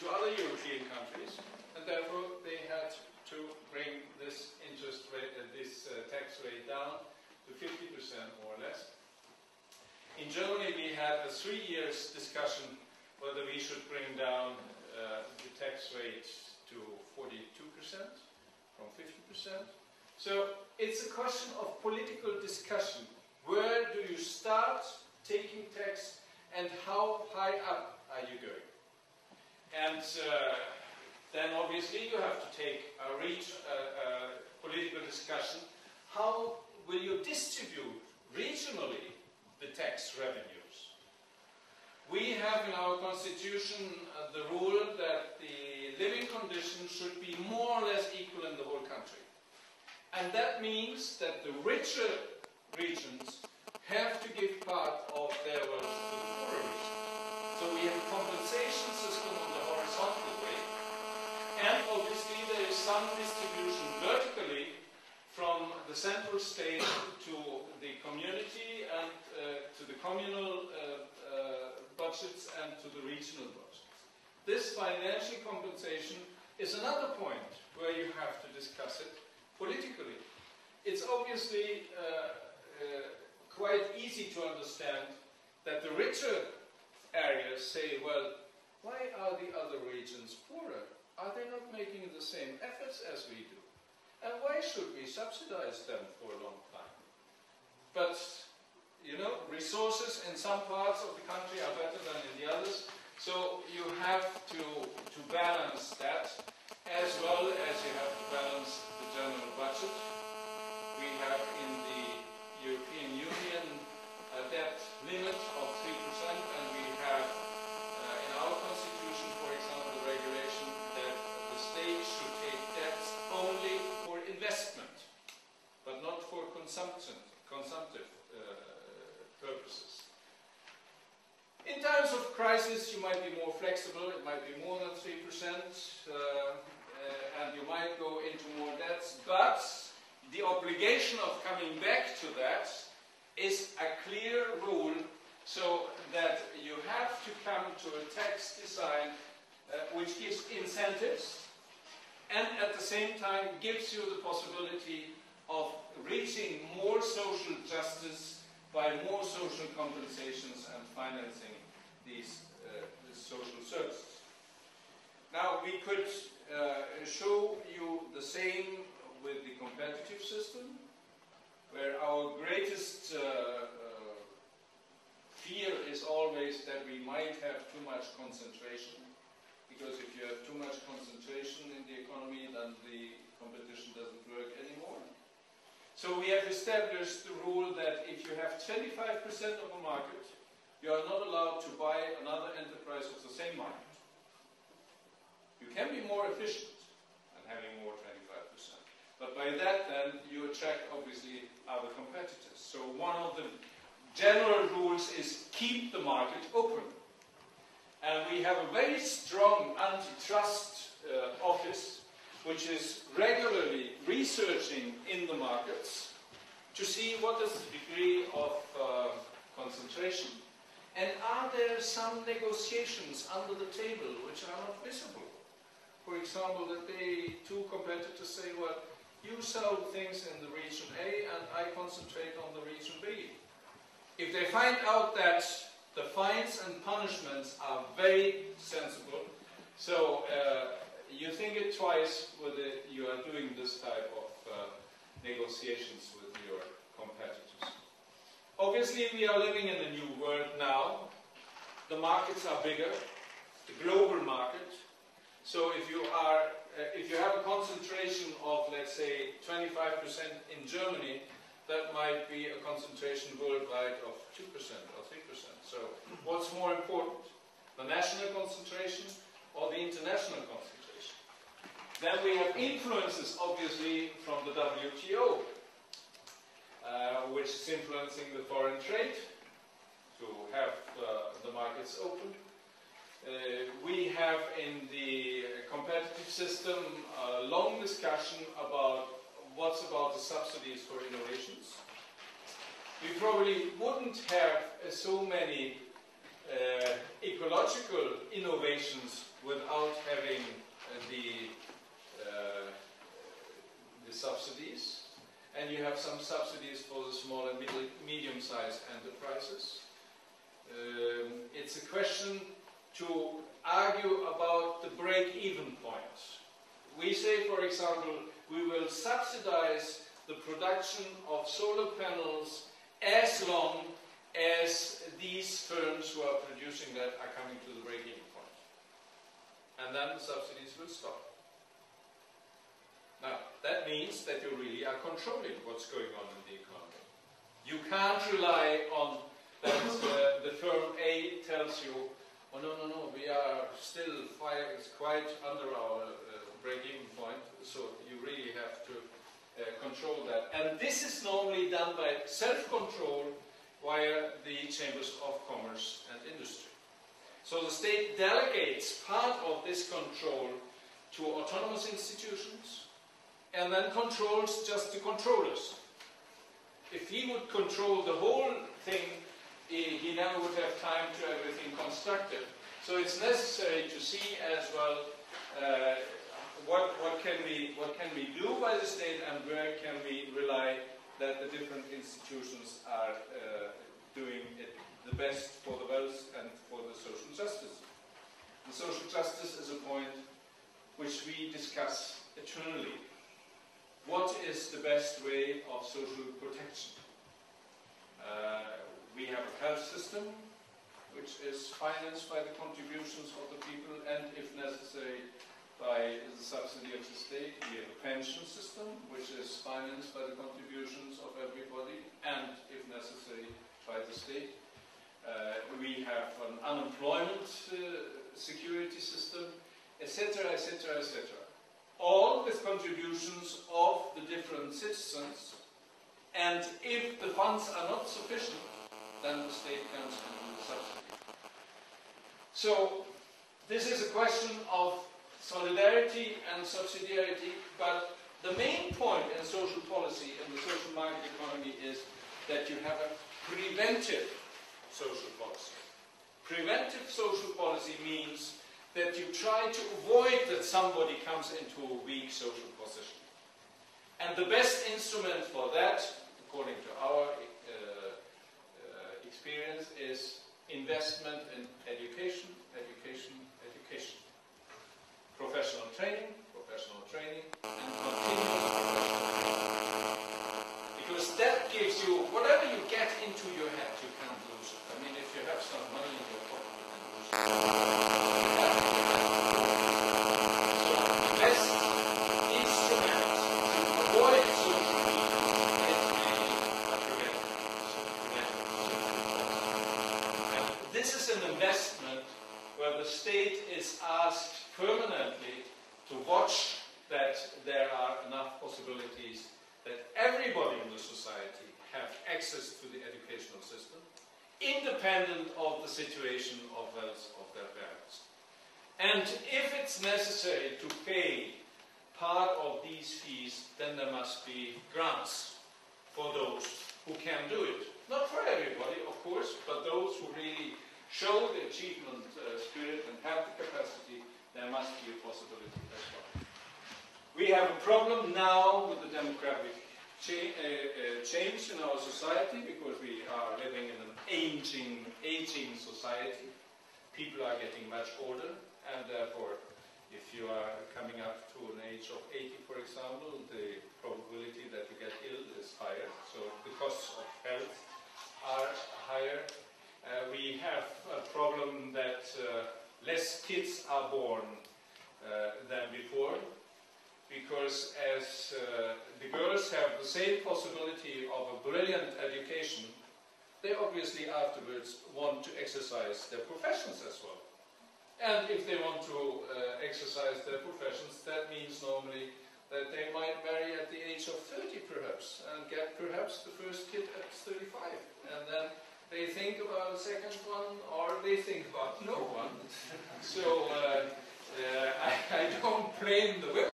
to other European countries, and therefore they had to bring this interest rate, tax rate down to 50% more or less. In Germany, we had a 3 years discussion whether we should bring down the tax rate to 42% from 50%. So it's a question of political discussion. Where do you start taking tax and how high up are you going? And then obviously you have to take a political discussion. How will you distribute regionally the tax revenues? We have in our constitution the rule that the living conditions should be more or less equal in the whole country. And that means that the richer regions have to give part of their wealth to the poorer regions. So we have a compensation system on the horizontal way, and obviously there is some distribution vertically from the central state to the community and to the communal budgets and to the regional budgets. This financial compensation is another point where you have to discuss it politically. It's obviously quite easy to understand that the richer areas say, well, why are the other regions poorer? Are they not making the same efforts as we do? And why should we subsidize them for a long time? But, you know, resources in some parts of the country are better than in the others, so you have to balance that, as well as you have to balance the general budget. We have in the European Union a debt limit of 3%, and we have in our constitution, for example, the regulation that the state should take debts only for investment, but not for consumptive purposes. In times of crisis, you might be more flexible. It might be more than 3%, and you might go into more debts, but the obligation of coming back to that is a clear rule, so that you have to come to a tax design which gives incentives and at the same time gives you the possibility of reaching more social justice by more social compensations and financing these social services. Now we could show you the same with the competitive system, where our greatest fear is always that we might have too much concentration, because if you have too much concentration in the economy, then the competition doesn't work anymore. So we have established the rule that if you have 25% of a market, you are not allowed to buy another enterprise of the same market. You can be more efficient and having more 25%. But by that then you attract obviously other competitors. So one of the general rules is keep the market open. And we have a very strong antitrust office which is regularly researching in the markets to see what is the degree of concentration. And are there some negotiations under the table which are not visible? For example, that two competitors say, well, you sell things in the region A and I concentrate on the region B. If they find out that the fines and punishments are very sensible, so you think it twice whether you are doing this type of negotiations with your competitors. Obviously, we are living in a new world now. The markets are bigger, the global market. So if you have a concentration of, let's say, 25% in Germany, that might be a concentration worldwide of 2% or 3%. So what's more important, the national concentration or the international concentration? Then we have influences, obviously, from the WTO, which is influencing the foreign trade to have the markets open. We have in the competitive system a long discussion about what's about the subsidies for innovations. We probably wouldn't have so many ecological innovations without you have some subsidies for the small and medium-sized enterprises. It's a question to argue about the break-even point. We say, for example, we will subsidize the production of solar panels as long as these firms who are producing that are coming to the break-even point. And then the subsidies will stop. Now, that means that you really are controlling what's going on in the economy. You can't rely on that the firm A tells you, oh no, we are still quite under our break-even point, so you really have to control that. And this is normally done by self-control via the Chambers of Commerce and Industry. So the state delegates part of this control to autonomous institutions and then controls just the controllers. If he would control the whole thing, he never would have time to everything constructed. So it's necessary to see as well what can we do by the state and where can we rely that the different institutions are doing it the best for the wealth and for the social justice. The social justice is a point which we discuss eternally. What is the best way of social protection? We have a health system which is financed by the contributions of the people and, if necessary, by the subsidy of the state. We have a pension system which is financed by the contributions of everybody and, if necessary, by the state. We have an unemployment security system, etc., etc., etc. All with contributions of the different citizens, and if the funds are not sufficient, then the state comes and do the subsidy. So this is a question of solidarity and subsidiarity, but the main point in social policy and the social market economy is that you have a preventive social policy. Preventive social policy means that you try to avoid that somebody comes into a weak social position. And the best instrument for that, according to our experience, is investment in education, education, education. Professional training, and continuous professional training. Because that gives you, whatever you get into your head, you can't lose it. I mean, if you have some money in your pocket, you can lose it. So the best instrument to avoid social evil is really preventive. And this is an investment where the state is asked permanently to watch that there are enough possibilities that everybody in the society have access to the educational system, independent of the situation of wealth of their parents. And if it's necessary to pay part of these fees, then there must be grants for those who can do it. Not for everybody, of course, but those who really show the achievement spirit and have the capacity, there must be a possibility as well. We have a problem now with the demographic change in our society because we are living in an aging society. People are getting much older, and therefore, if you are coming up to an age of 80, for example, the probability that you get ill is higher. So the costs of health are higher. We have a problem that less kids are born than before, because as the girls have the same possibility of a brilliant education, they obviously afterwards want to exercise their professions as well. And if they want to exercise their professions, that means normally that they might marry at the age of 30 perhaps, and get perhaps the first kid at 35. And then they think about a second one, or they think about no one. So I don't blame the women.